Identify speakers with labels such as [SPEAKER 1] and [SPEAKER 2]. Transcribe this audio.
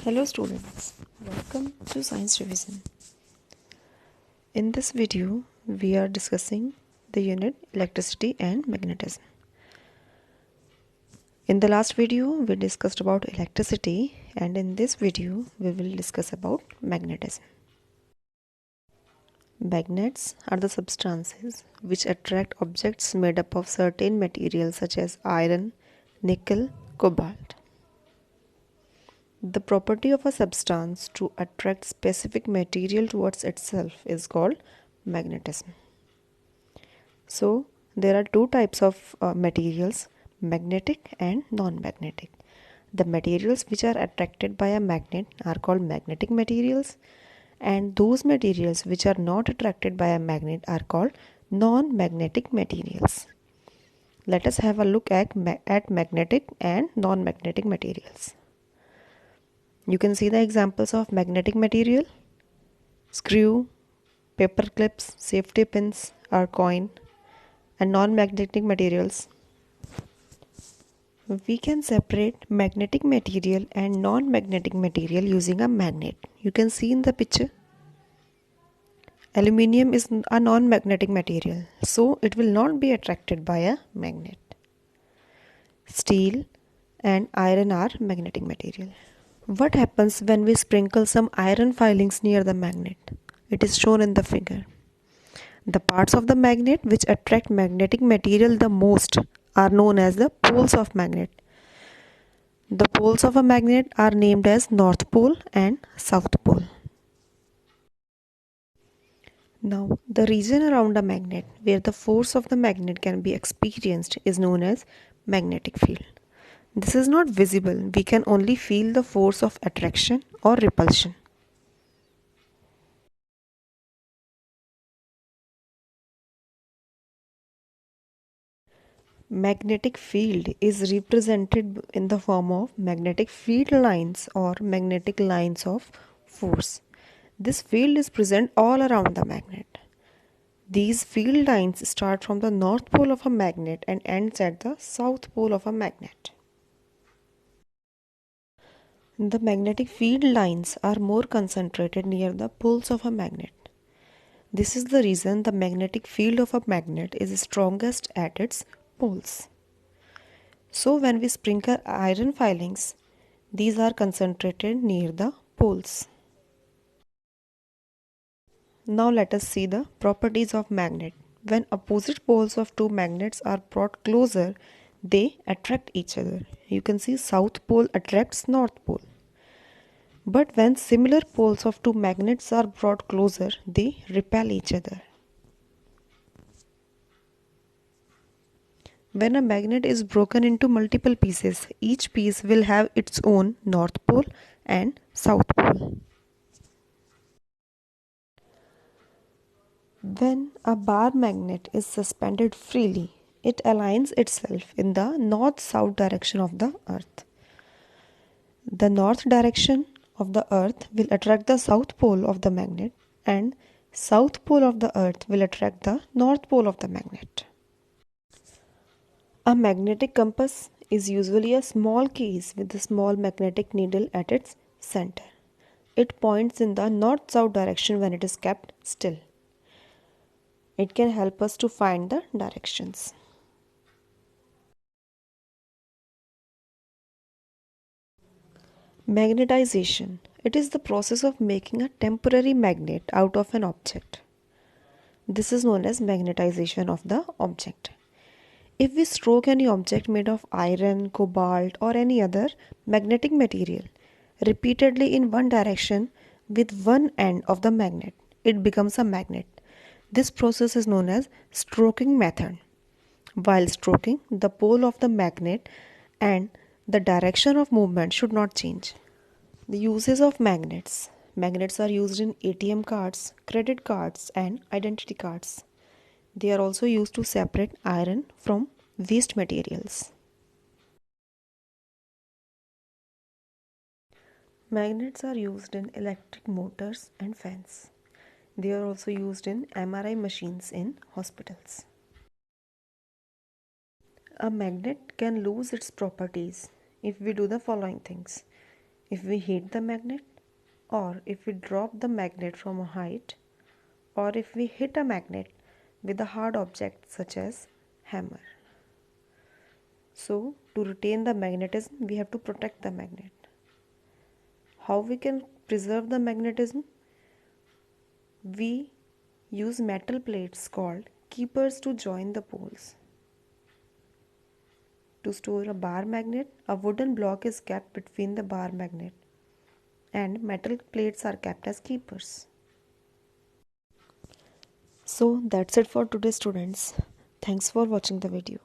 [SPEAKER 1] Hello students, welcome to Science Revision. In this video, we are discussing the unit electricity and magnetism. In the last video, we discussed about electricity, and in this video, we will discuss about magnetism. Magnets are the substances which attract objects made up of certain materials such as iron, nickel, cobalt. The property of a substance to attract specific material towards itself is called magnetism. So, there are two types of materials, magnetic and non-magnetic. The materials which are attracted by a magnet are called magnetic materials, and those materials which are not attracted by a magnet are called non-magnetic materials. Let us have a look at magnetic and non-magnetic materials. You can see the examples of magnetic material: screw, paper clips, safety pins, or coin. And non-magnetic materials. We can separate magnetic material and non-magnetic material using a magnet. You can see in the picture. Aluminium is a non-magnetic material, so it will not be attracted by a magnet. Steel and iron are magnetic material. What happens when we sprinkle some iron filings near the magnet? It is shown in the figure. The parts of the magnet which attract magnetic material the most are known as the poles of magnet. The poles of a magnet are named as North Pole and South Pole. Now, the region around a magnet where the force of the magnet can be experienced is known as magnetic field. This is not visible. We can only feel the force of attraction or repulsion. Magnetic field is represented in the form of magnetic field lines or magnetic lines of force. This field is present all around the magnet. These field lines start from the north pole of a magnet and ends at the south pole of a magnet. The magnetic field lines are more concentrated near the poles of a magnet. This is the reason the magnetic field of a magnet is strongest at its poles. So when we sprinkle iron filings, these are concentrated near the poles. Now let us see the properties of magnet. When opposite poles of two magnets are brought closer, they attract each other. You can see south pole attracts north pole. But when similar poles of two magnets are brought closer, they repel each other. When a magnet is broken into multiple pieces, each piece will have its own north pole and south pole. When a bar magnet is suspended freely, it aligns itself in the north-south direction of the earth. The north direction of the earth will attract the south pole of the magnet, and south pole of the earth will attract the north pole of the magnet. A magnetic compass is usually a small case with a small magnetic needle at its center. It points in the north-south direction when it is kept still. It can help us to find the directions. Magnetization. It is the process of making a temporary magnet out of an object. This is known as magnetization of the object. If we stroke any object made of iron, cobalt, or any other magnetic material repeatedly in one direction with one end of the magnet, it becomes a magnet. This process is known as stroking method. While stroking, the pole of the magnet and the direction of movement should not change. The uses of magnets. Magnets are used in ATM cards, credit cards, and identity cards. They are also used to separate iron from waste materials. Magnets are used in electric motors and fans. They are also used in MRI machines in hospitals. A magnet can lose its properties if we do the following things. if we heat the magnet, or if we drop the magnet from a height, or if we hit a magnet with a hard object such as hammer. So to retain the magnetism, we have to protect the magnet. How we can preserve the magnetism? We use metal plates called keepers to join the poles. To store a bar magnet, a wooden block is kept between the bar magnet and metal plates are kept as keepers. So that's it for today, students. Thanks for watching the video.